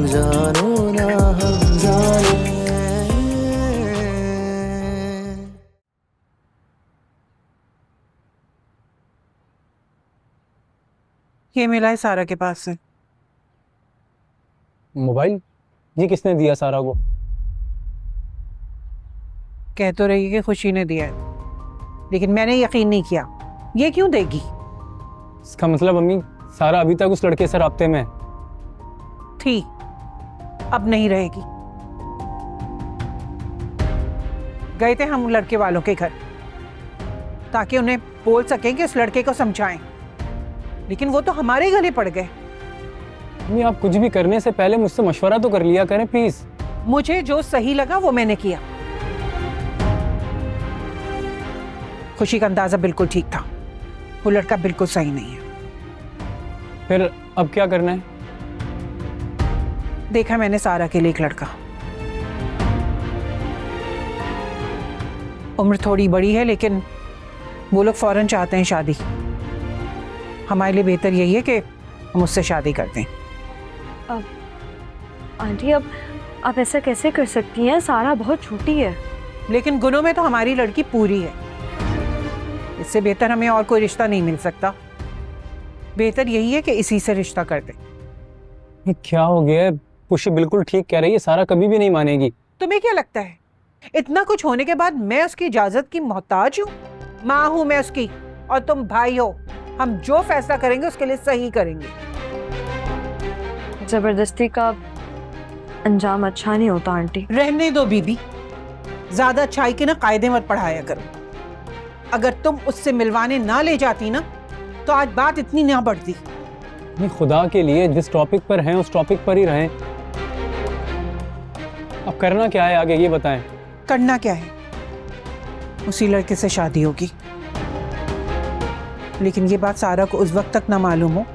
जानो ना हम जाने। ये मिला है सारा के पास से। मोबाइल? ये किसने दिया सारा को? कह तो रही है कि खुशी ने दिया है, लेकिन मैंने यकीन नहीं किया। ये क्यों देगी? इसका मतलब अम्मी सारा अभी तक उस लड़के से राब्ते में है। थी, अब नहीं रहेगी। गए थे हम लड़के वालों के घर ताकि उन्हें बोल सकें कि उस लड़के को समझाएं, लेकिन वो तो हमारे गले पड़ गए। अम्मी आप कुछ भी करने से पहले मुझसे मशवरा तो कर लिया करें प्लीज। मुझे जो सही लगा वो मैंने किया। खुशी का अंदाजा बिल्कुल ठीक था, वो लड़का बिल्कुल सही नहीं है। फिर अब क्या करना है? देखा मैंने सारा के लिए एक लड़का, उम्र थोड़ी बड़ी है लेकिन वो लोग फौरन चाहते हैं शादी। हमारे लिए बेहतर यही है कि हम उससे शादी कर दें। आंटी अब आप ऐसा कैसे कर सकती हैं? सारा बहुत छोटी है। लेकिन गुनों में तो हमारी लड़की पूरी है। इससे बेहतर हमें और कोई रिश्ता नहीं मिल सकता। बेहतर यही है कि इसी से रिश्ता कर दें। ये क्या हो गया है? खुशी बिल्कुल ठीक कह रही है, सारा कभी भी नहीं मानेगी। तुम्हें क्या लगता है इतना कुछ होने के बाद मैं उसकी इजाजत की मोहताज हूँ? माँ हूं मैं उसकी और तुम भाई हो। हम जो फैसला करेंगे उसके लिए सही करेंगे। जबरदस्ती का अंजाम अच्छा नहीं होता आंटी। रहने दो बीबी, ज्यादा अच्छाई के ना कायदे मत पढ़ाया करो। अगर तुम उससे मिलवाने ना ले जाती ना तो आज बात इतनी ना बढ़ती। नहीं, खुदा के लिए जिस टॉपिक पर हैं उस टॉपिक पर ही रहें। अब करना क्या है आगे ये बताएं। करना क्या है? उसी लड़के से शादी होगी, लेकिन ये बात सारा को उस वक्त तक ना मालूम हो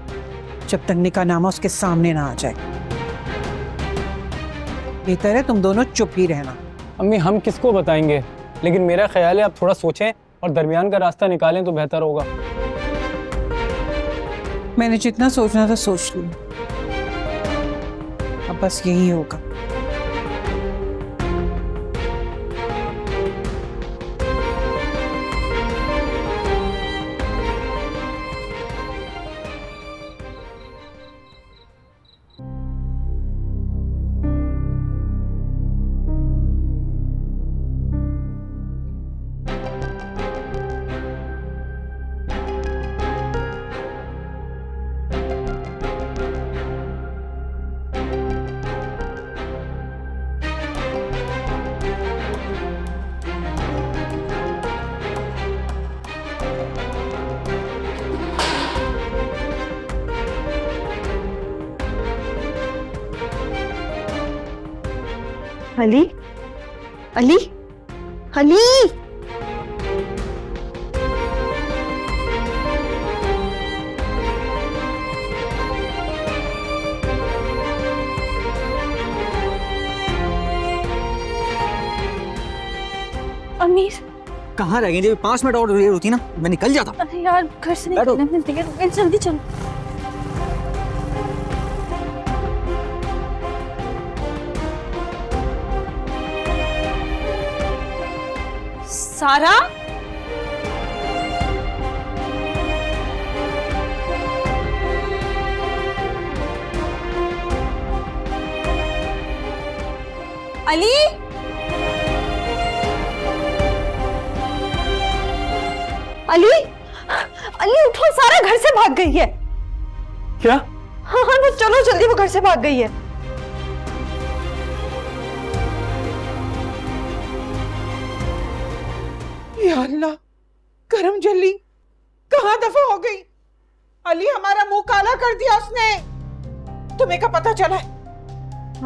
जब तक निकाहनामा उसके सामने ना आ जाए। बेहतर है तुम दोनों चुप ही रहना। अम्मी हम किसको बताएंगे? लेकिन मेरा ख्याल है आप थोड़ा सोचें और दरमियान का रास्ता निकालें तो बेहतर होगा। मैंने जितना सोचना था सोच लिया, अब बस यही होगा। अली, अली, अली। अमीर कहाँ रह गए? जब 5 मिनट और देर होती ना मैं निकल जाता। अरे यार घर से बैठो। निकलने में देर हो गई, जल्दी चलो। सारा, अली, अली, अली उठो, सारा घर से भाग गई है। क्या? हाँ हाँ तो चलो जल्दी, वो घर से भाग गई है। या अल्लाह, करम जल्ली कहाँ दफा हो गई? अली हमारा मुंह काला कर दिया उसने। तुम्हें क्या पता चला है?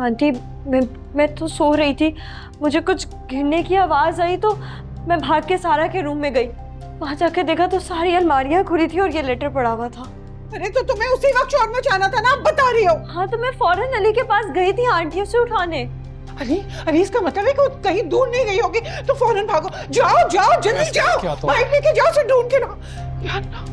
आंटी मैं तो सो रही थी, मुझे कुछ गिरने की आवाज आई तो मैं भाग के सारा के रूम में गई। वहां जाके देखा तो सारी अलमारियां खुली थी और ये लेटर पड़ा हुआ था। अरे तो तुम्हें उसी वक्त शोर मचाना था ना, अब बता रही हो। हाँ तो मैं फौरन अली के पास गई थी आंटी उसे उठाने। अली अली इसका मतलब है कि वो कहीं दूर नहीं गई होगी तो फौरन भागो। जाओ जाओ जल्दी जाओ, बाइक लेके जाओ, उसे ढूंढ के लाओ। या अल्लाह।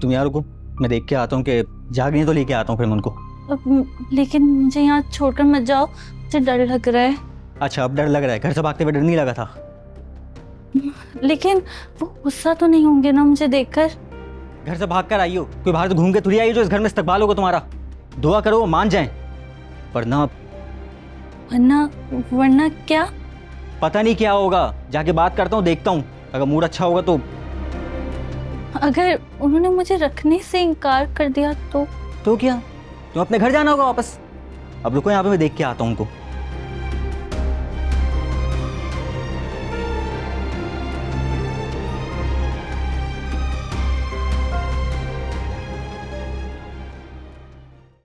तुम यहाँ रुको, मैं देख के आता हूँ कि जाग नहीं तो लेके आता हूँ फिर मैं उनको। लेकिन मुझे यहाँ छोड़कर मत जाओ, मुझे डर लग रहा है। अच्छा अब डर लग रहा है, घर से भागते हुए डर नहीं लगा था? लेकिन वो गुस्सा तो नहीं होंगे ना मुझे देखकर? घर से भाग कर आई हो, कोई बाहर तो घूम के थोड़ी आई हो जो इस घर में इस्तकबाल होगा तुम्हारा। दुआ करो वो मान जाएं, वरना वरना क्या? पता नहीं क्या होगा, जाके बात करता हूँ, देखता हूँ, अगर मूड अच्छा होगा तो। अगर उन्होंने मुझे रखने से इनकार कर दिया तो क्या, तुम अपने घर जाना होगा वापस। अब रुको यहाँ पे, मैं देख के आता हूँ उनको।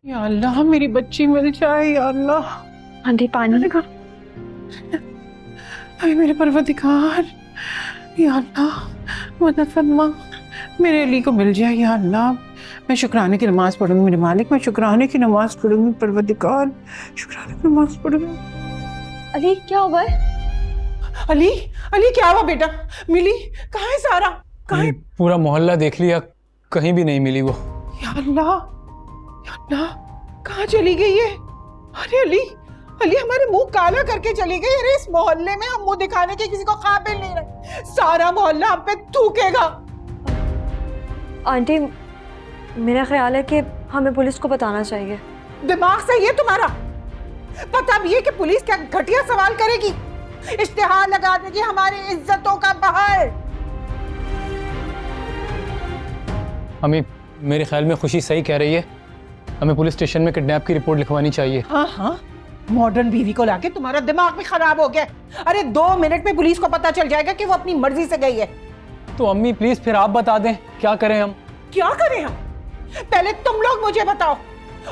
या अल्लाह मेरी बच्ची मिल जाए, या अल्लाह। आंटी पानी। अरे मेरे परवरदिगार, या अल्लाह मदद फरमा, मेरे अली को मिल जाए या अल्लाह। मैं शुक्राने की नमाज पढ़ूंगी मेरे मालिक, मैं शुक्राने की नमाज पढ़ूंगी परवरदिगार, शुक्राने की नमाज पढ़ूंगी। अली क्या हुआ है? अली, अली क्या हुआ बेटा? मिली? कहाँ है सारा? कहाँ है? पूरा मोहल्ला देख लिया, कहीं भी नहीं मिली वो। या अल्लाह, या अल्लाह, कहाँ चली गई है? अरे अली, अली हमारे मुंह काला करके चली गई। अरे इस मोहल्ले में हम मुंह दिखाने के किसी को काबिल नहीं रहे, सारा मोहल्ला हम पे थूकेगा। आंटी मेरा ख्याल है कि हमें पुलिस को बताना चाहिए। दिमाग सही है तुम्हारा? पता भी है कि पुलिस क्या घटिया सवाल करेगी, इश्तिहार लगा देगी हमारी इज्जतों का बहार। अम्मी मेरे ख्याल में खुशी सही कह रही है, हमें पुलिस स्टेशन में किडनैप की रिपोर्ट लिखवानी चाहिए। हाँ हाँ, मॉडर्न बीवी को लाके तुम्हारा दिमाग भी खराब हो गया। अरे 2 मिनट में पुलिस को पता चल जाएगा कि वो अपनी मर्जी से गई है। तो अम्मी प्लीज फिर आप बता दें, क्या करें हम? क्या करें हम? पहले तुम लोग मुझे बताओ,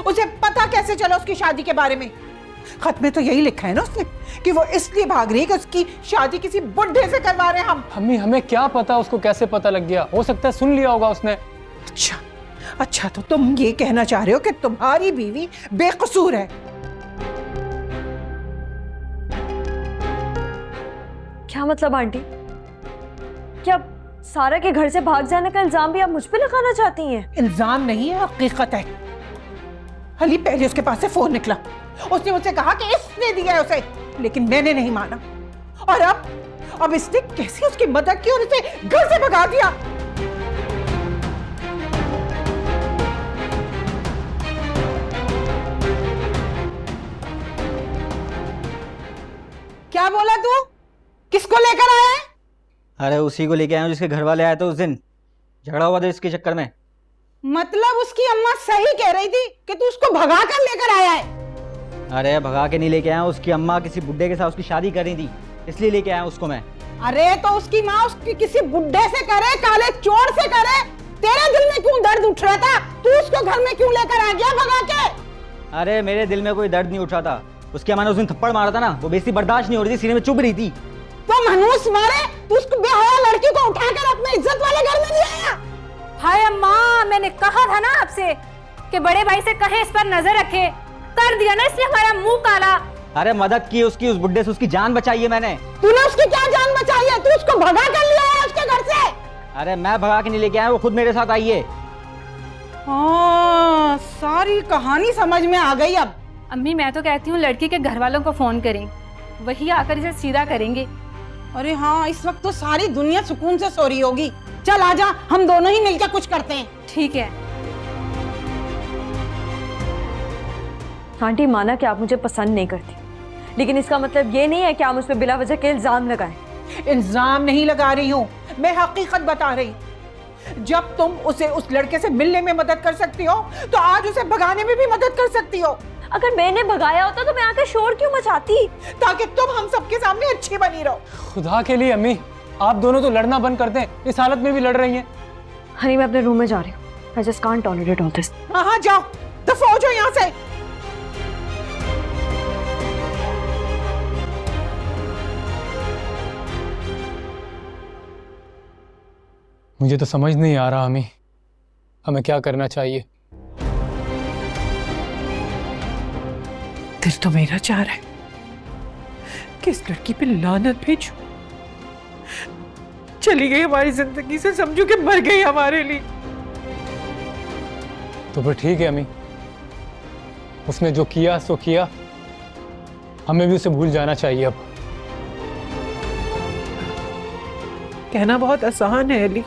उसे पता कैसे चला उसकी शादी के बारे में? खत में तो यही लिखा है ना उसने कि वो इसलिए भाग रही है कि उसकी शादी किसी बुढ़े से करवा रहे हैं हम। अम्मी हमें क्या पता उसको कैसे पता लग गया, हो सकता है सुन लिया होगा उसने। अच्छा अच्छा, तो तुम ये कहना चाह रहे हो कि तुम्हारी बीवी बेकसूर है? क्या मतलब आंटी? क्या सारा के घर से भाग जाने का इल्जाम भी आप मुझ पे लगाना चाहती हैं? इल्जाम नहीं है, हकीकत है। अली पहले उसके पास से फोन निकला, उसने मुझसे कहा कि इसने दिया है उसे, लेकिन मैंने नहीं माना। और अब इसने कैसे उसकी मदद की और उसे घर से भगा दिया। क्या बोला तू? किसको लेकर आया है? अरे उसी को लेके आया हूँ जिसके घर वाले आए थे उस दिन, झगड़ा हुआ था इसके चक्कर में। मतलब उसकी अम्मा सही कह रही थी कि तू उसको भगा कर लेकर आया है? अरे भगा के नहीं लेके आया, उसकी अम्मा किसी बुड्ढे के साथ उसकी शादी कर रही थी, इसलिए लेके आया उसको मैं। अरे तो उसकी माँ उसकी किसी बुड्ढे से करे, काले चोर से करे, तेरे दिल में क्यों दर्द उठ रहा था? तू उसको घर में क्यों लेकर आ गया भगा के? अरे मेरे दिल में कोई दर्द नहीं उठ रहा था, उसकी अम्मा ने उस दिन थप्पड़ मारा था ना, वो बेइज्जती बर्दाश्त नहीं हो रही थी, सीने में चुभ रही थी। तो मनूस मारे, तू उसको बेहया लड़की को उठाकर अपने इज्जत वाले घर में ले आया। हाय अम्मा, मैंने कहा था ना आपसे कि बड़े भाई से कहे इस पर नजर रखे, कर दिया ना इसने हमारा मुंह काला। अरे मदद की उसकी, उस बुड्ढे से उसकी जान बचाई है मैंने। तूने उसकी क्या जान बचाई है? तू उसको भगा कर ले आया उसके घर से? अरे मैं भगा के नहीं लेके आया, वो खुद मेरे साथ आई है। हाँ, सारी कहानी समझ में आ गई अब। अम्मी मैं तो कहती हूँ लड़की के घर वालों को फोन करें, वही आकर इसे सीधा करेंगे। अरे हाँ, इस वक्त तो सारी दुनिया सुकून से सो रही होगी। चल आजा, हम दोनों ही मिलकर कुछ करते हैं। ठीक है। आंटी माना कि आप मुझे पसंद नहीं करती, लेकिन इसका मतलब ये नहीं है कि आप मुझ पर बिला वजह के इल्जाम लगाएं। इल्जाम नहीं लगा रही हूँ, मैं हकीकत बता रही। जब तुम उसे उस लड़के से मिलने में मदद कर सकती हो, तो आज उसे भगाने में भी मदद कर सकती हो। अगर मैंने भगाया होता तो मैं आकर शोर क्यों मचाती? ताकि तुम हम सबके सामने अच्छी बनी रहो। खुदा के लिए अम्मी, आप दोनों तो लड़ना बंद कर दें, इस हालत में भी लड़ रही हैं। हनी मैं अपने रूम में जा रही हूँ। I just can't tolerate all this. हाँ जाओ, दफा हो जाओ यहाँ से। मुझे तो समझ नहीं आ रहा अम्मी, हमें क्या करना चाहिए। दिल तो मेरा चाह रहा है कि इस लड़की पे लानत भेजूं। चली गई हमारी जिंदगी से, समझो कि मर गई हमारे लिए। तो फिर ठीक है अम्मी, उसने जो किया सो किया, हमें भी उसे भूल जाना चाहिए अब। कहना बहुत आसान है अली,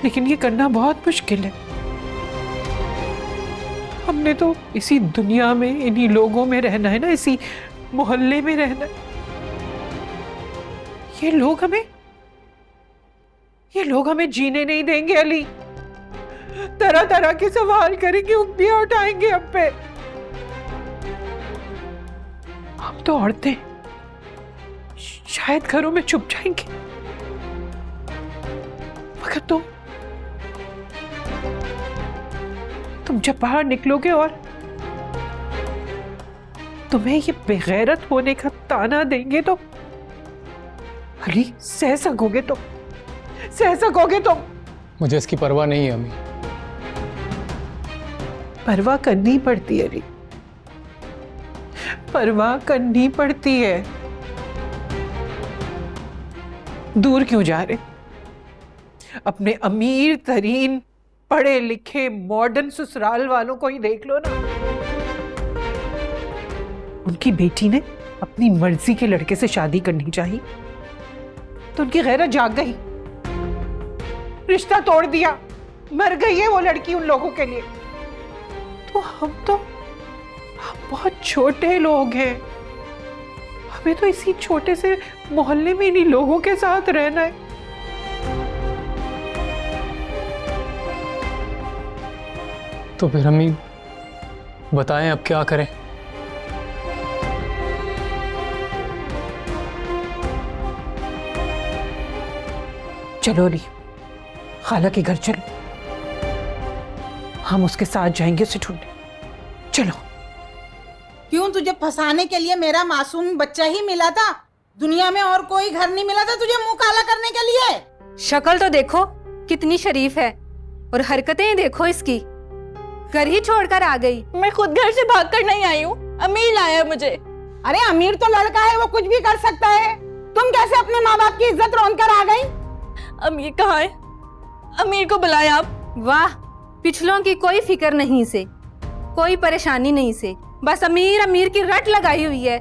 लेकिन ये करना बहुत मुश्किल है। हमने तो इसी दुनिया में, इन्हीं लोगों में रहना है ना, इसी मोहल्ले में रहना है। ये लोग हमें जीने नहीं देंगे अली। तरह तरह के सवाल करेंगे, उंगलियां उठाएंगे हम पे। हम तो औरतें शायद घरों में छुप जाएंगे, मगर तुम जब बाहर निकलोगे और तुम्हें ये बेगैरत होने का ताना देंगे तो अली सह सकोगे तुम? मुझे इसकी परवाह नहीं है अम्मी। परवाह करनी पड़ती है अली, परवाह करनी पड़ती है। दूर क्यों जा रहे? अपने अमीर तरीन पढ़े लिखे मॉडर्न ससुराल वालों को ही देख लो ना। उनकी बेटी ने अपनी मर्जी के लड़के से शादी करनी चाहिए तो उनकी गैरत जाग गई, रिश्ता तोड़ दिया, मर गई है वो लड़की उन लोगों के लिए। तो हम बहुत छोटे लोग हैं, हमें तो इसी छोटे से मोहल्ले में इन्हीं लोगों के साथ रहना है। तो फिर अम्मी बताएं अब क्या करें? चलो अली, खाला के घर चलो, हम उसके साथ जाएंगे उसे ढूंढने। चलो। क्यों, तुझे फंसाने के लिए मेरा मासूम बच्चा ही मिला था? दुनिया में और कोई घर नहीं मिला था तुझे मुंह काला करने के लिए? शक्ल तो देखो कितनी शरीफ है और हरकतें देखो इसकी, घर ही छोड़कर आ गई। मैं खुद घर से भागकर नहीं आई हूँ, अमीर लाया मुझे। अरे अमीर तो लड़का है, वो कुछ भी कर सकता है। तुम कैसे अपने माँ बाप की इज्जत रौंद कर आ गई? अमीर कहाँ है? अमीर को बुलाया आप। वाह, पिछलों की कोई फिक्र नहीं से, कोई परेशानी नहीं से, बस अमीर अमीर की रट लगाई हुई है।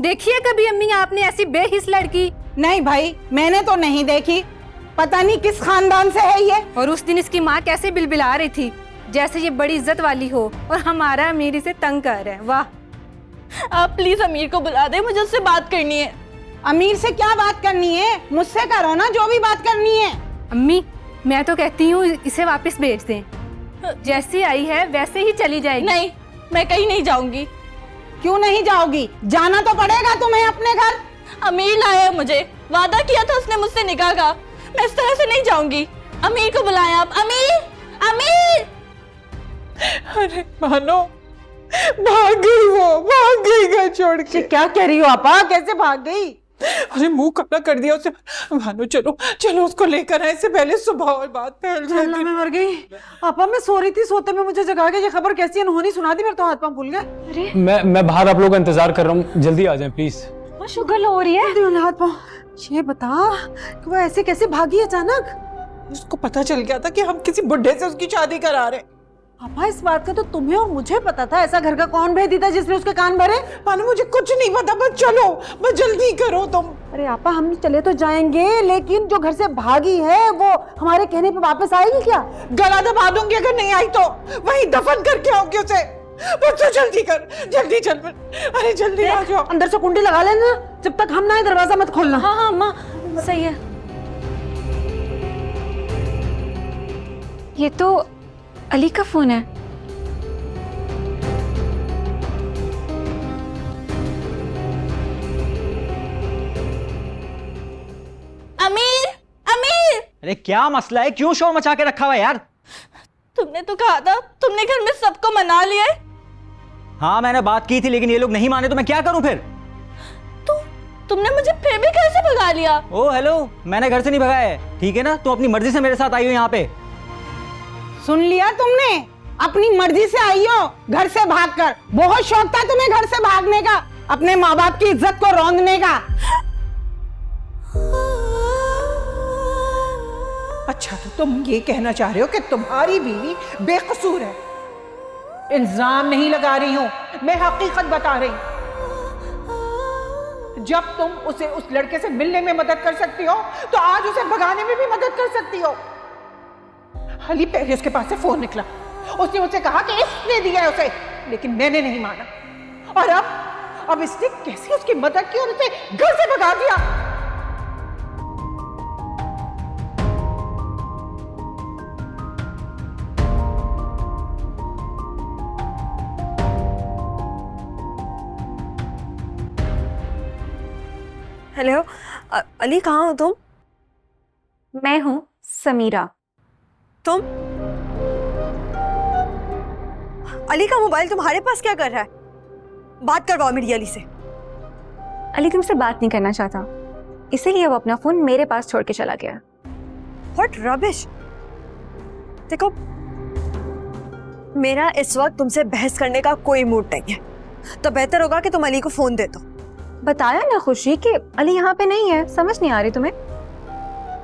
देखिए कभी अम्मी आपने ऐसी बेहिस लड़की? नहीं भाई, मैंने तो नहीं देखी, पता नहीं किस खानदान से है ये। और उस दिन इसकी माँ कैसे बिलबिला रही थी जैसे ये बड़ी इज्जत वाली हो और हमारा अमीर इसे तंग कर रहा है। वाह। आप प्लीज अमीर को बुला दे, मुझे उससे बात करनी है। अमीर से क्या बात करनी है? मुझसे करो ना जो भी बात करनी है। अम्मी मैं तो कहती हूँ इसे वापस भेज दें, जैसी आई है वैसे ही चली जाएगी। नहीं, मैं कहीं नहीं जाऊंगी। क्यों नहीं जाओगी? जाना तो पड़ेगा तुम्हें अपने घर। अमीर लाया मुझे, वादा किया था उसने मुझसे निकाह का, मैं इस तरह से नहीं जाऊंगी। अमीर को बुलाया आप। अमीर, अमीर। अरे मानो भाग गई, वो भाग गई घर छोड़ के। क्या कह रही हो आपा? कैसे भाग गई? अरे मुंह काला कर दिया उसे। मानो चलो चलो उसको लेकर आए, इससे पहले सुबह और बात फैल जाए। मैं मर गई। आपा मैं सो रही थी, सोते में मुझे जगा के ये खबर कैसी अनहोनी सुना दी, मेरे तो हाथ पांव भूल गए। मैं बाहर आप लोगों का इंतजार कर रहा हूँ, जल्दी आ जाएं प्लीज। शुगर हो रही है। हाथ पांव। ये बता कि वो ऐसे कैसे भागी अचानक? उसको पता चल गया था कि हम किसी बुढ़े से उसकी शादी करा रहे। आपा इस बात का तो तुम्हें और मुझे पता था, ऐसा घर का कौन भेदी था जिसने उसके कान भरे? मानो मुझे कुछ नहीं पता, बस चलो, बस जल्दी करो तुम। अरे आपा हम चले तो जाएंगे, लेकिन जो घर से भागी है वो हमारे कहने पे वापस आएगी क्या? गला दबा दूंगी अगर नहीं आई तो, वहीं दफन करके आओगे उसे। बस तो जल्दी कर, जल्दी चल। अरे जल्दी आ जाओ। अंदर से कुंडी लगा लेना, जब तक हम ना आए दरवाजा मत खोलना। हाँ हाँ माँ सही है। ये तो अली का फोन है। अमीर, अमीर। अरे क्या मसला है? क्यों शोर मचा के रखा हुआ है यार? तुमने तो कहा था तुमने घर में सबको मना लिया है। हाँ मैंने बात की थी, लेकिन ये लोग नहीं माने तो मैं क्या करूं फिर? तुमने मुझे फिर भी घर से भगा लिया। ओ हेलो, मैंने घर से नहीं भगाया है, ठीक है ना? तुम अपनी मर्जी से मेरे साथ आई हो यहाँ पे। सुन लिया तुमने? अपनी मर्जी से आई हो घर से भागकर। बहुत शौक था तुम्हें घर से भागने का, अपने माँ बाप की इज्जत को रौंदने का। अच्छा तो तुम ये कहना चाह रहे हो कि तुम्हारी बीवी बेकसूर है? इल्जाम नहीं लगा रही हूं, मैं हकीकत बता रही हूं। जब तुम उसे उस लड़के से मिलने में मदद कर सकती हो तो आज उसे भगाने में भी मदद कर सकती हो। अली पहले उसके पास से फोन निकला, उसने मुझसे कहा कि इसने दिया है उसे, लेकिन मैंने नहीं माना। और अब इसने कैसे उसकी मदद की और उसे घर से भगा दिया। हेलो अली, कहाँ हो तुम? मैं हूँ समीरा। तुम? अली का मोबाइल तुम्हारे पास क्या कर रहा है? बात करवाओ मेरी अली से। अली तुमसे बात नहीं करना चाहता, इसीलिए वो अपना फोन मेरे पास छोड़ के चला गया। What rubbish. देखो, मेरा इस वक्त तुमसे बहस करने का कोई मूड नहीं है, तो बेहतर होगा कि तुम अली को फोन दे दो। बताया ना खुशी कि अली यहाँ पे नहीं है, समझ नहीं आ रही तुम्हें?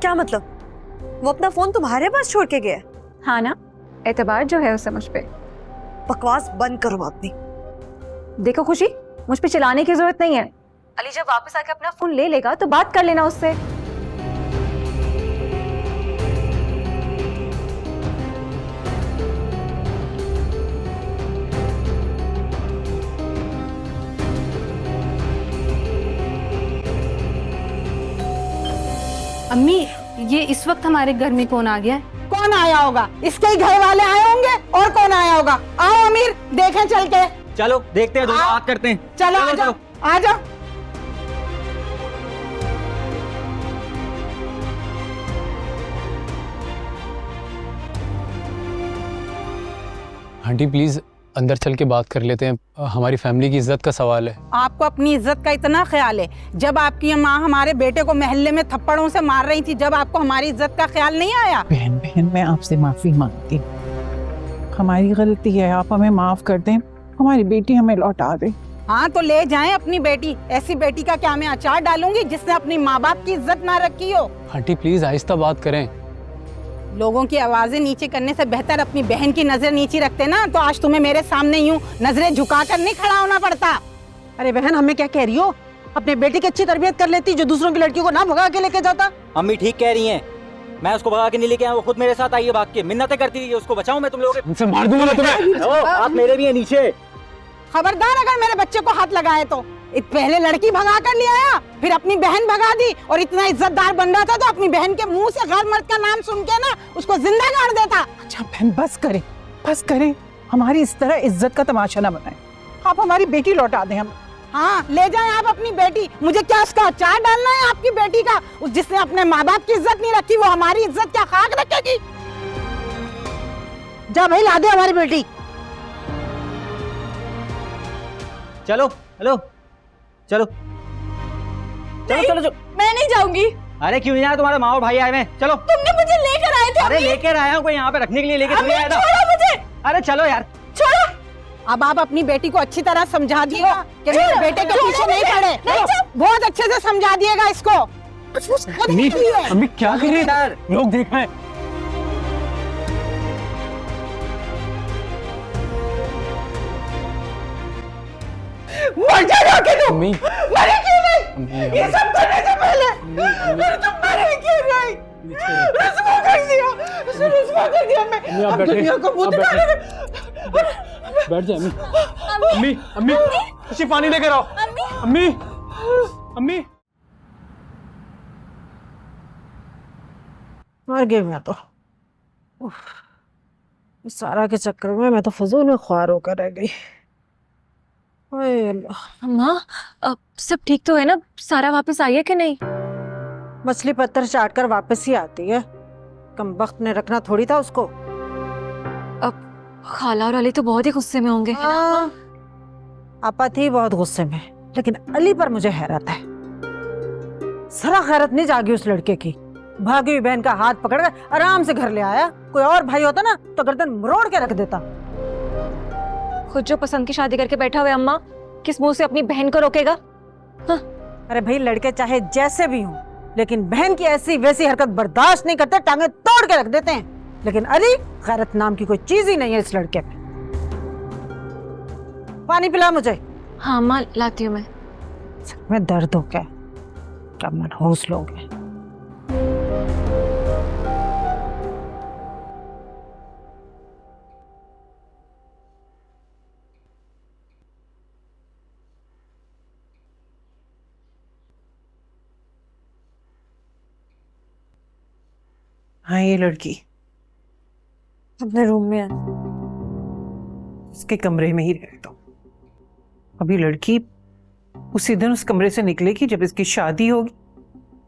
क्या मतलब? वो अपना फोन तुम्हारे पास छोड़ के गया? हाँ ना, एतबार जो है उसे मुझ पे। बकवास बंद करो अपनी। देखो खुशी, मुझ पे चिल्लाने की जरूरत नहीं है। अली जब वापस आके अपना फोन ले लेगा तो बात कर लेना उससे। अम्मी, ये इस वक्त हमारे घर में कौन आ गया है? कौन आया होगा? इसके ही घर वाले आए होंगे, और कौन आया होगा? आओ अमीर, देखें चल के। चलो देखते हैं, दोनों बात करते हैं। चलो आ जाओ, आ जाओ। आंटी प्लीज अंदर चल के बात कर लेते हैं, हमारी फैमिली की इज्जत का सवाल है। आपको अपनी इज्जत का इतना ख्याल है? जब आपकी माँ हमारे बेटे को मोहल्ले में थप्पड़ों से मार रही थी, जब आपको हमारी इज्जत का ख्याल नहीं आया? बहन बहन, मैं आपसे माफी मांगती हूँ, हमारी गलती है, आप हमें माफ कर दें, हमारी बेटी हमें लौटा दें। हाँ तो ले जाएं अपनी बेटी। ऐसी बेटी का क्या मैं अचार डालूंगी जिसने अपनी माँ बाप की इज्जत ना रखी हो? आंटी प्लीज आहिस्ता बात करें। लोगों की आवाजें नीचे करने से बेहतर अपनी बहन की नजर नीचे रखते ना, तो आज तुम्हें मेरे सामने यूं नजरें झुकाकर नहीं खड़ा होना पड़ता। अरे बहन, हमें क्या कह रही हो? अपने बेटे की अच्छी तरबियत कर लेती, जो दूसरों की लड़कियों को ना भगा के लेके जाता। अम्मी ठीक कह रही हैं, मैं उसको भगा के नहीं लेके आया, वो खुद मेरे साथ आई है भाग के, मिन्नतें करती रही है, उसको बचाऊं मैं तुम लोगों उनसे मार दूंगा मैं तुम्हें। हाथ मेरे भी है नीचे। खबरदार अगर मेरे बच्चे को हाथ लगाए तो। पहले लड़की भगा कर ले आया, फिर अपनी बहन भगा दी, और इतना इज्जतदार बन रहा था तो अपनी बहन के मुंह से गैर मर्द का नाम सुन के ना उसको जिंदा गाड़ देता। अच्छा बहन बस करें, बस करें, हमारी इस तरह इज्जत का तमाशा ना बनाएं। आप हमारी बेटी लौटा दें हम। हाँ ले जाएं आप अपनी बेटी। मुझे क्या उसका अचार डालना है आपकी बेटी का? उस जिसने अपने माँ बाप की इज्जत नहीं रखी, वो हमारी इज्जत क्या खाक रखेगी? जा भाई, ला दे हमारी बेटी। चलो हेलो, चलो चलो चलो चलो। मैं नहीं जाऊंगी। अरे क्यों नहीं आया? तुम्हारे माँ और भाई आए हुए हैं, चलो। तुमने मुझे लेकर आए थे। अरे लेकर आया हूँ, कोई यहाँ पे रखने के लिए लेकर नहीं आया था। छोड़ो मुझे, अरे चलो यार, छोड़ो। अब आप अपनी बेटी को अच्छी तरह समझा दिएगा कि मेरे बेटे के पीछे नहीं पड़े। बहुत अच्छे से समझा दिएगा इसको। अम्मी अम्मी क्या कर रही है? लोग देख रहे हैं। मर जाएगा कि तुम? अम्मी मरे क्यों नहीं? ये सब करने से पहले तुम मरे क्यों नहीं? रुस्वा कर दिया, रुस्वा कर दिया। मैं अब दुनिया को मुंह दिखाने बैठ जाए अम्मी। अम्मी अम्मी खुशी पानी लेकर आओ। अम्मी अम्मी। मर गई मैं तो। इस सारा के चक्कर में मैं तो फजूल में ख्वार होकर रह गई। अम्मा, सब ठीक तो है ना? सारा वापस आई है कि नहीं? मछली पत्थर चाट कर वापस ही आती है, कम वक्त ने रखना थोड़ी था उसको। अब खाला और अली तो बहुत ही गुस्से में होंगे। आपा थी बहुत गुस्से में, लेकिन अली पर मुझे हैरत है। जरा खैरत नहीं जागी उस लड़के की। भागी हुई बहन का हाथ पकड़कर आराम से घर ले आया। कोई और भाई होता ना तो गर्दन मरोड़ के रख देता। खुद जो पसंद की शादी करके बैठा हुआ अम्मा, किस मुंह से अपनी बहन को रोकेगा? हाँ। अरे भाई, लड़के चाहे जैसे भी हों, लेकिन बहन की ऐसी वैसी हरकत बर्दाश्त नहीं करते, टांगे तोड़ के रख देते हैं। लेकिन अली, गैरत नाम की कोई चीज ही नहीं है इस लड़के में। पानी पिला मुझे। हाँ माँ, लाती हूँ मैं। सर में दर्द हो गया, क्या मनहूस लोग हैं। हाँ, ये लड़की अपने रूम में है। उसके कमरे में ही रहता हूँ। अभी लड़की उसी दिन उस कमरे से निकलेगी जब इसकी शादी होगी,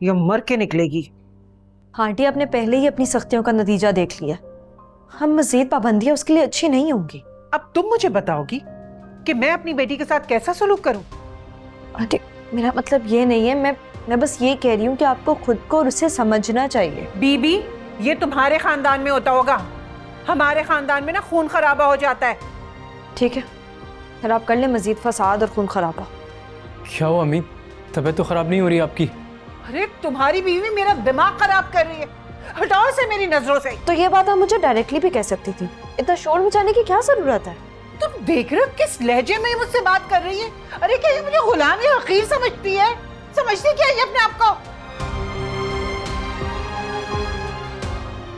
या मर के निकलेगी। आंटी, आपने पहले ही अपनी सख्तियों का नतीजा देख लिया। हम मजीद पाबंदियां उसके लिए अच्छी नहीं होंगी। अब तुम मुझे बताओगी कि मैं अपनी बेटी के साथ कैसा सलूक करूं? आंटी, मेरा मतलब ये नहीं है, मैं बस ये कह रही हूँ कि आपको खुद को और उसे समझना चाहिए। बीबी, ये तुम्हारे खानदान में होता होगा, हमारे खानदान में ना खून खराबा हो जाता है। ठीक है, फिर आप कर ले मजीद फसाद और खून खराबा। क्या हुआ अम्मी, तबीयत तो खराब नहीं हो रही आपकी? अरे तुम्हारी बीवी मेरा दिमाग खराब कर रही है, हटाओ इसे मेरी नजरों से। तो ये बात आप मुझे डायरेक्टली भी कह सकती थी, इतना शोर मचाने की क्या जरूरत है? तुम देख रहे हो किस लहजे में मुझसे बात कर रही है? अरे क्या ये मुझे गुलाम या हकीर समझती है? समझती क्या है अपने आप को?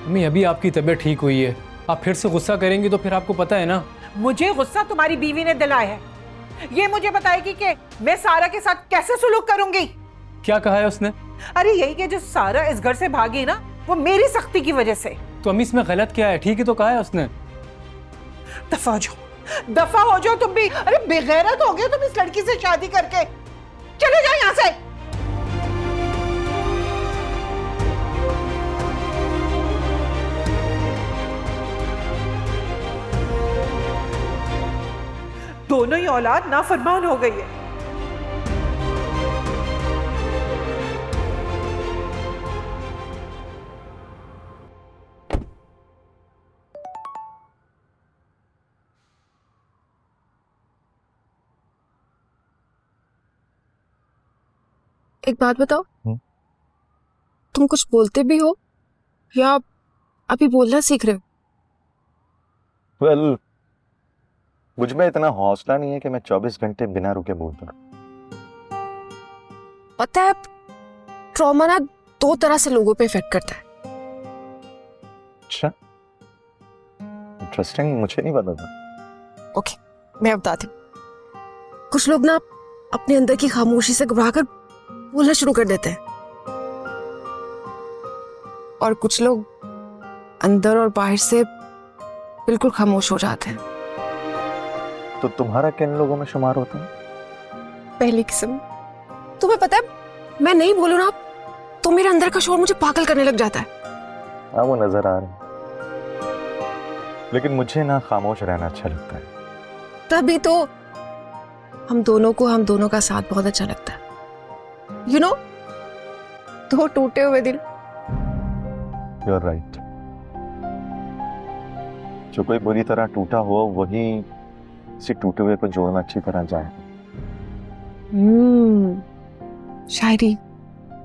अम्मी, अभी आपकी तबीयत ठीक हुई है, आप फिर से गुस्सा करेंगी तो फिर आपको पता है ना। मुझे गुस्सा तुम्हारी बीवी ने दिलाया है। ये मुझे बताएगी कि मैं सारा के साथ कैसे सुलूक करूंगी। क्या कहा है उसने? अरे यही कि जो सारा इस घर से भागी ना, वो मेरी सख्ती की वजह से। तो अम्मी, इसमें गलत क्या है? ठीक ही तो कहा है उसने। दफा हो जाओ, दफा हो जाओ तुम भी। अरे बेगैरत हो गए तुम इस लड़की से शादी करके। चले जाओ यहाँ से। दोनों ही औलाद नाफरमान हो गई है। एक बात बताओ, तुम कुछ बोलते भी हो या अभी बोलना सीख रहे हो? well, मुझ में इतना हौसला नहीं है कि मैं 24 घंटे बिना रुके बोलता हूँ। पता है, ट्रॉमा ना 2 तरह से लोगों पे इफेक्ट करता है। अच्छा, इंटरेस्टिंग, मुझे नहीं पता था। ओके, मैं बताती हूँ। कुछ लोग ना अपने अंदर की खामोशी से घबराकर बोलना शुरू कर देते हैं, और कुछ लोग अंदर और बाहर से बिल्कुल खामोश हो जाते हैं। तो तुम्हारा किन लोगों में शुमार होता है? पहली किस्म। तुम्हें पता है, मैं नहीं बोलूं ना तो मेरे अंदर का शोर मुझे पागल करने लग जाता है। हाँ, वो नजर आ रहा है, लेकिन मुझे ना खामोश रहना अच्छा लगता है। तभी तो हम दोनों का साथ बहुत अच्छा लगता है। You know, 2 टूटे हुए दिल। You're right. जो कोई बुरी तरह टूटा हो वही इसी टूटे हुए को जोड़ना अच्छी तरह जाए। शायरी।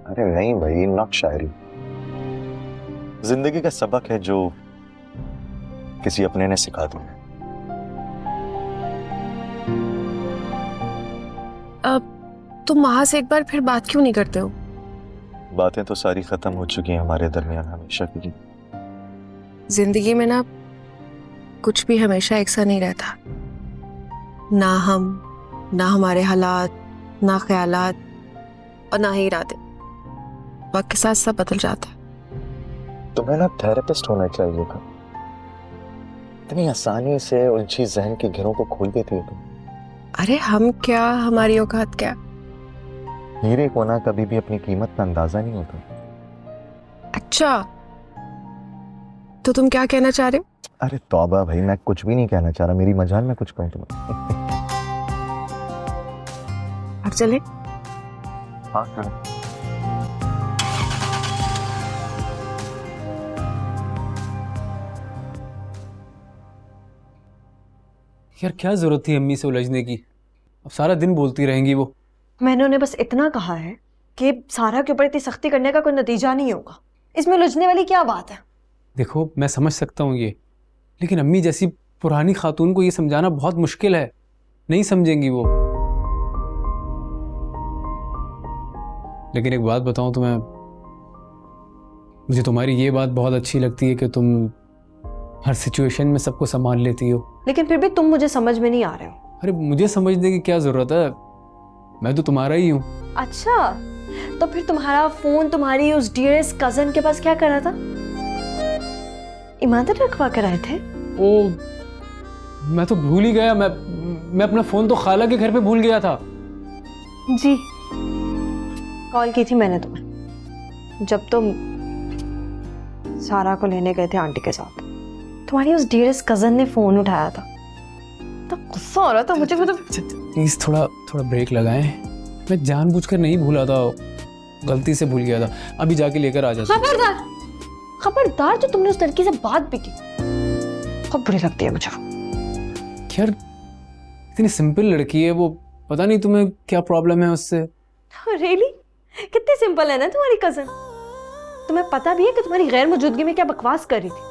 अरे नहीं भाई, नॉट शायरी। जिंदगी का सबक है जो किसी अपने ने सिखा दिया। अब तुम वहां से एक बार फिर बात क्यों नहीं करते हो? बातें तो सारी खत्म हो चुकी हैं हमारे दरमियान हमेशा के लिए। जिंदगी में ना कुछ भी हमेशा एक सा नहीं रहता। ना हम, ना हमारे हालात, ना ख्यालात और ना ही इरादे। वक्त के साथ सब बदल जाता है। तुम्हें ना थेरेपिस्ट होना चाहिए था। इतनी आसानी से उलझी जहन के घेरों को खोल देती हो तुम। अरे हम क्या, हमारी औकात क्या? हीरे को ना कभी भी अपनी कीमत का अंदाजा नहीं होता। अच्छा, तो तुम क्या कहना चाह रहे हो? अरे तौबा भाई, मैं कुछ भी नहीं कहना चाह रहा। मेरी मजाल में कुछ कहूँ तुम्हें। अब चले? हाँ चलो। यार, क्या जरूरत थी अम्मी से उलझने की? अब सारा दिन बोलती रहेंगी वो। मैंने उन्हें बस इतना कहा है कि सारा के ऊपर इतनी सख्ती करने का कोई नतीजा नहीं होगा। इसमें उलझने वाली क्या बात है? देखो मैं समझ सकता हूँ ये, लेकिन अम्मी जैसी पुरानी खातून को ये समझाना बहुत मुश्किल है, नहीं समझेंगी वो। लेकिन एक बात बताऊं तुम्हें, मुझे तुम्हारी ये बात बहुत अच्छी लगती है कि तुम हर सिचुएशन में सबको संभाल लेती हो। लेकिन फिर भी तुम मुझे समझ में नहीं आ रहे हो। अरे मुझे समझने की क्या जरूरत है, मैं तो तुम्हारा ही हूँ। अच्छा, तो फिर तुम्हारा फोन तुम्हारी उस डियरेस्ट कजन के पास क्या कर रहा था? ईमानदार रखवा कर आए थे? ओ, मैं तो भूल ही गया। मैं अपना फोन तो खाला के घर पे भूल गया था। जी, कॉल की थी मैंने तुम्हें जब तुम सारा को लेने गए थे आंटी के साथ। तुम्हारी उस डियरेस्ट कजन ने फोन उठाया था, तो गुस्सा हो रहा था मुझे। मतलब प्लीज थोड़ा ब्रेक लगाएं। मैं जानबूझकर नहीं भूला था, गलती से भूल गया था। अभी जाके लेकर आ जाता। खबरदार जो तुमने उस लड़की से बात भी की, बहुत बुरी लगती है मुझे। यार इतनी सिंपल लड़की है वो, पता नहीं तुम्हें क्या प्रॉब्लम है उससे। रियली? कितनी सिंपल है ना तुम्हारी कजन। तुम्हें पता भी है कि तुम्हारी गैर मौजूदगी में क्या बकवास कर रही थी।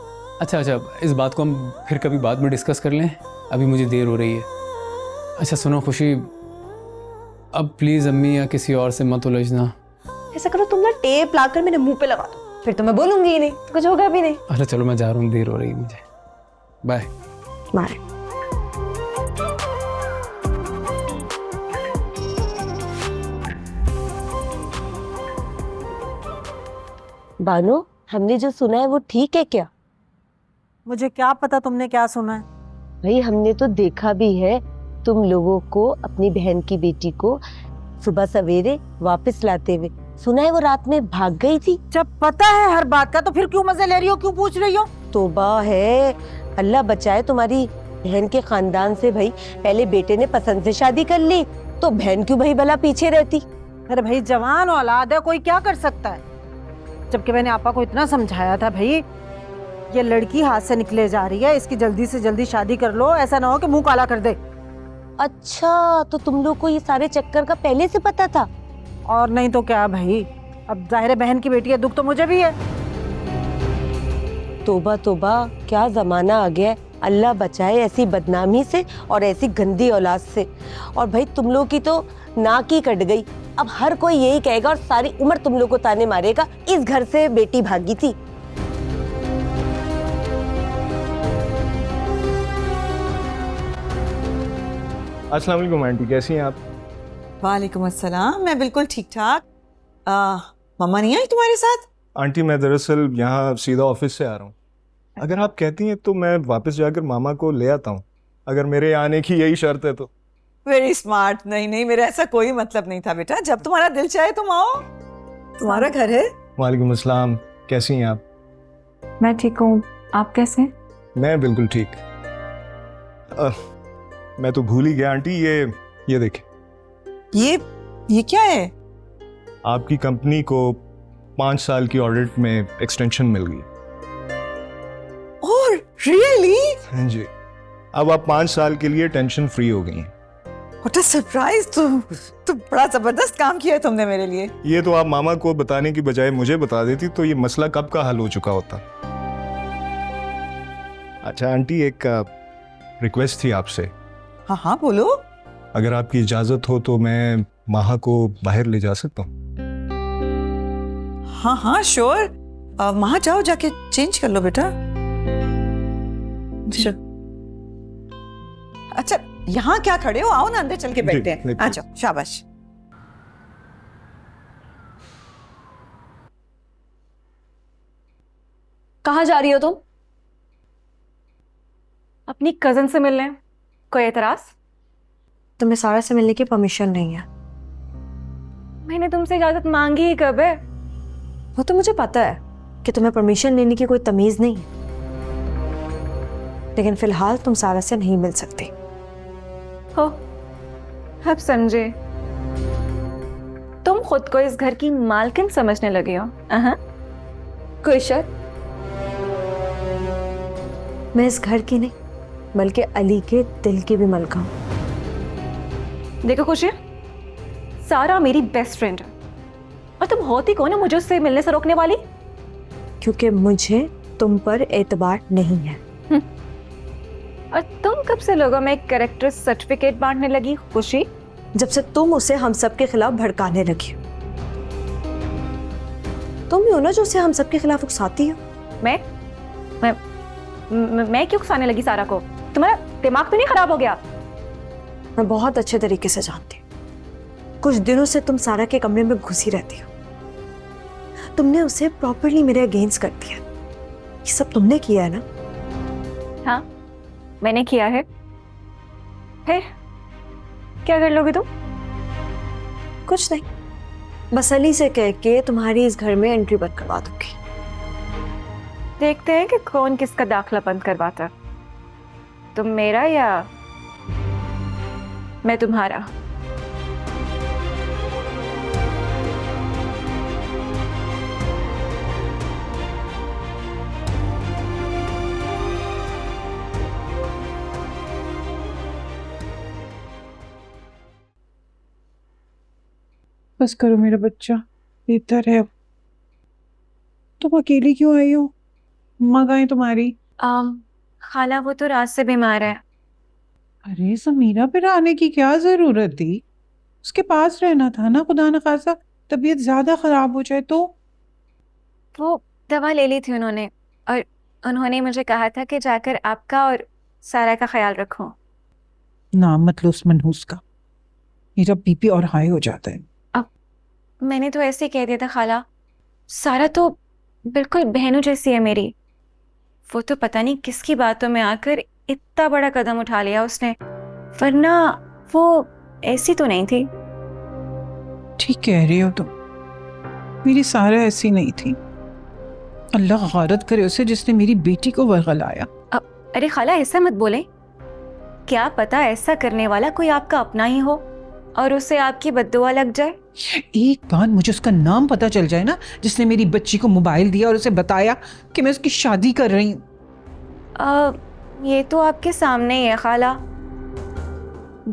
अच्छा, इस बात को हम फिर कभी बाद में डिस्कस कर लें, अभी मुझे देर हो रही है। अच्छा सुनो खुशी, अब प्लीज अम्मी या किसी और से मत उलझना। ऐसा करो तुम ना टेप लाकर मेरे मुंह पे लगा दो, फिर तो मैं बोलूंगी ही नहीं, तो कुछ होगा भी नहीं। अच्छा चलो मैं जा रहा हूँ, देर हो रही है मुझे। Bye bye. बानो, हमने जो सुना है वो ठीक है क्या? मुझे क्या पता तुमने क्या सुना है। भाई हमने तो देखा भी है तुम लोगों को, अपनी बहन की बेटी को सुबह सवेरे वापस लाते हुए। सुना है वो रात में भाग गई थी। जब पता है हर बात का तो फिर क्यों मजे ले रही हो, क्यों पूछ रही हो? तौबा है, अल्लाह बचाए तुम्हारी बहन के खानदान से। भाई पहले बेटे ने पसंद से शादी कर ली तो बहन क्यों भाई भला पीछे रहती? अरे भाई जवान औलाद है, कोई क्या कर सकता है। जबकि मैंने आपा को इतना समझाया था, भाई ये लड़की हाथ से निकले जा रही है, इसकी जल्दी से जल्दी शादी कर लो, ऐसा ना हो कि मुंह काला कर दे। अच्छा, तो तुम लोग को ये सारे चक्कर का पहले से पता था? और नहीं तो क्या भाई, अब जाहिर है बहन की बेटी है, दुख तो मुझे भी है। तौबा तौबा, क्या जमाना आ गया है। अल्लाह बचाए ऐसी बदनामी से और ऐसी गंदी औलाद से। और भाई तुम लोग की तो नाक ही कट गई। अब हर कोई यही कहेगा और सारी उम्र तुम लोग को ताने मारेगा, इस घर से बेटी भागी थी। अस्सलाम वालेकुम आंटी, कैसी हैं आप? वालेकुम अस्सलाम, मैं बिल्कुल ठीक ठाक। मम्मा नहीं आई तुम्हारे साथ? आंटी मैं दरअसल यहाँ सीधा ऑफिस से आ रहा हूँ। अगर आप कहती हैं तो मैं वापस जाकर मामा को ले आता हूँ, अगर मेरे आने की यही शर्त है तो। Very smart. नहीं, मेरा ऐसा कोई मतलब नहीं था बेटा, जब तुम्हारा दिल चाहे तुम आओ, तुम्हारा घर है। वालेकुम अस्सलाम, कैसी हैं आप? मैं ठीक हूँ, आप कैसे हैं? मैं बिल्कुल ठीक। मैं तो भूल ही गया आंटी, ये देखें। ये क्या है? आपकी कंपनी को 5 साल की ऑडिट में एक्सटेंशन मिल गई। और रियली? हाँ जी, अब आप 5 साल के लिए टेंशन फ्री हो गई हैं। What a surprise! तो बड़ा जबरदस्त काम किया है तुमने मेरे लिए। ये तो आप मामा को बताने की बजाय मुझे बता देती तो ये मसला कब का हल हो चुका होता। अच्छा आंटी, एक रिक्वेस्ट थी आपसे। हाँ बोलो। अगर आपकी इजाजत हो तो मैं माहा को बाहर ले जा सकता हूँ? हाँ श्योर। वहां जाओ, जाके चेंज कर लो बेटा। अच्छा यहाँ क्या खड़े हो, आओ ना अंदर चल के बैठते हैं। आ जाओ, शाबाश। कहाँ जा रही हो तुम? अपनी कजन से मिलने। कोई एतराज? तुम्हें सारा से मिलने की परमिशन नहीं है। मैंने तुमसे इजाजत मांगी ही कब है? वो तो मुझे पता है कि तुम्हें परमिशन लेने की कोई तमीज नहीं है, लेकिन फिलहाल तुम सारा से नहीं मिल सकती हो। अब समझे, तुम खुद को इस घर की मालकिन समझने लगे हो। कोई शक? मैं इस घर की नहीं बल्कि अली के दिल की भी मलका हूं। देखो खुशी, सारा मेरी बेस्ट फ्रेंड है और तुम होती कौन है मुझे उससे मिलने से रोकने वाली? क्योंकि मुझे तुम पर एतबार नहीं है। और तुम कब से लोगों में कैरेक्टर सर्टिफिकेट बांटने लगी खुशी? जब से तुम उसे हम सब के खिलाफ भड़काने लगी। तुम ही हो ना जो उसे हम सब के खिलाफ उकसाती हो। मैं क्यों उकसाने लगी सारा को? तुम्हारा दिमाग तो नहीं खराब हो गया? मैं बहुत अच्छे तरीके से जानती हूँ। कुछ दिनों से तुम सारा के कमरे में घुसी रहती हो। तुमने उसे प्रॉपर्ली मेरे अगेंस्ट कर दिया। ये सब तुमने किया है ना? हाँ, मैंने किया है। फिर क्या कर लोगे तुम? कुछ नहीं, बस अली से कह के तुम्हारी इस घर में एंट्री बंद करवा दूंगी। देखते हैं कि कौन किसका दाखला बंद करवाता, तुम मेरा या मैं तुम्हारा। बस करो मेरा बच्चा, बेहतर है अब। तुम अकेली क्यों आई हो? अम्मा कहाँ है तुम्हारी? खाला वो तो रात से बीमार है। अरे समीरा, फिर आने की क्या जरूरत थी? उसके पास रहना था ना, खुदा न खासा तबीयत ज्यादा खराब हो जाए तो। वो दवा ले ली थी उन्होंने, और उन्होंने मुझे कहा था कि जाकर आपका और सारा का ख्याल रखो। नाम मत लो उस मनहूस का, मेरा बीपी और हाई हो जाता है। मैंने तो ऐसे ही कह दिया था खाला, सारा तो बिल्कुल बहनों जैसी है मेरी। वो तो पता नहीं किसकी बातों में आकर इतना बड़ा कदम उठा लिया उसने, वरना वो ऐसी तो नहीं थी। ठीक कह रही हो तुम, मेरी सारा ऐसी नहीं थी। अल्लाह गारत करे उसे जिसने मेरी बेटी को वरगलाया। अरे खाला ऐसा मत बोले, क्या पता ऐसा करने वाला कोई आपका अपना ही हो और उसे आपकी बद्दुआ लग जाए। एक बार मुझे उसका नाम पता चल जाए ना, जिसने मेरी बच्ची को मोबाइल दिया और उसे बताया कि मैं उसकी शादी कर रही हूँ। ये तो आपके सामने ही है खाला,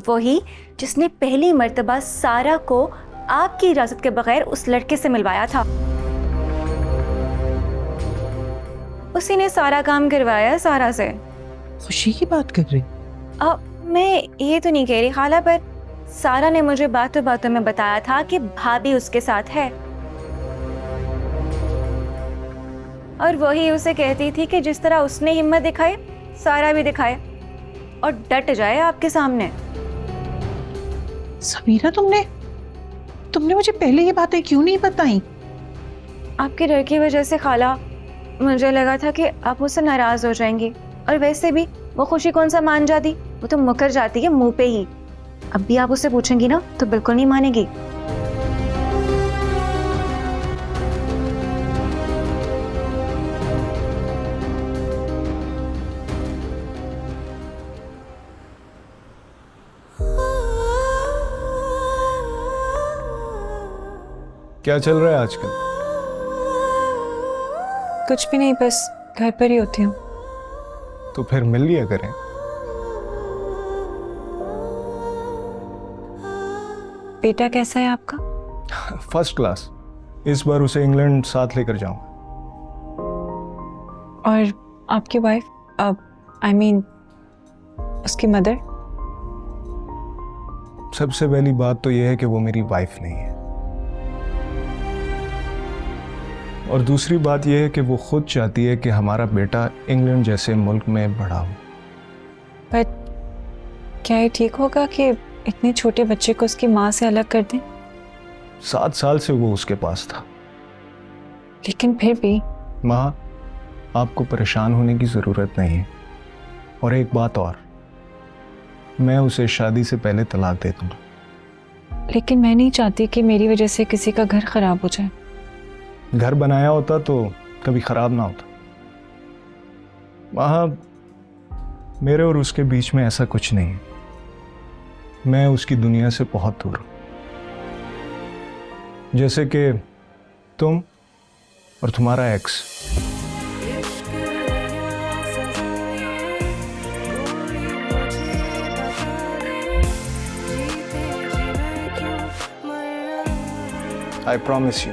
वही जिसने पहली मर्तबा सारा को आपकी इजाजत के बगैर उस लड़के से मिलवाया था। उसी ने सारा काम करवाया सारा से। खुशी की बात कर रही? मैं ये तो नहीं कह रही खाला, पर सारा ने मुझे बातों बातों में बताया था कि भाभी उसके साथ है, और वही उसे कहती थी कि जिस तरह उसने हिम्मत दिखाई सारा भी दिखाए और डट जाए आपके सामने। समीरा, तुमने मुझे पहले ये बातें क्यों नहीं बताई? आपके डर की वजह से खाला, मुझे लगा था कि आप मुझसे नाराज हो जाएंगी, और वैसे भी वो खुशी कौन सा मान जाती, वो तो मुकर जाती है मुंह पे ही। अब भी आप उससे पूछेंगी ना तो बिल्कुल नहीं मानेगी। क्या चल रहा है आजकल? कुछ भी नहीं, बस घर पर ही होती हूँ। तो फिर मिल लिया करें। बेटा कैसा है आपका? First class. इस बार उसे इंग्लैंड साथ लेकर जाऊं। और आपकी वाइफ, आई मीन उसकी मदर? सबसे पहली बात तो यह है कि वो मेरी वाइफ नहीं है, और दूसरी बात यह है कि वो खुद चाहती है कि हमारा बेटा इंग्लैंड जैसे मुल्क में बड़ा हो। पर क्या ये ठीक होगा कि इतने छोटे बच्चे को उसकी माँ से अलग कर दें? 7 साल से वो उसके पास था। लेकिन फिर भी माँ, आपको परेशान होने की ज़रूरत नहीं है। और एक बात और, मैं उसे शादी से पहले तलाक दे दूंगा। लेकिन मैं नहीं चाहती कि मेरी वजह से किसी का घर खराब हो जाए। घर बनाया होता तो कभी खराब ना होता। वहाँ मेरे और उसके बीच में ऐसा कुछ नहीं है। मैं उसकी दुनिया से बहुत दूर हूँ, जैसे कि तुम और तुम्हारा एक्स। आई प्रॉमिस यू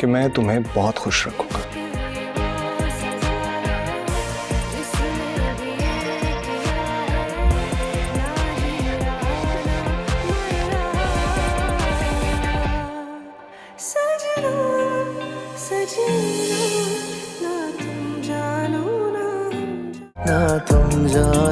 कि मैं तुम्हें बहुत खुश रखूंगा। ना तुम जानो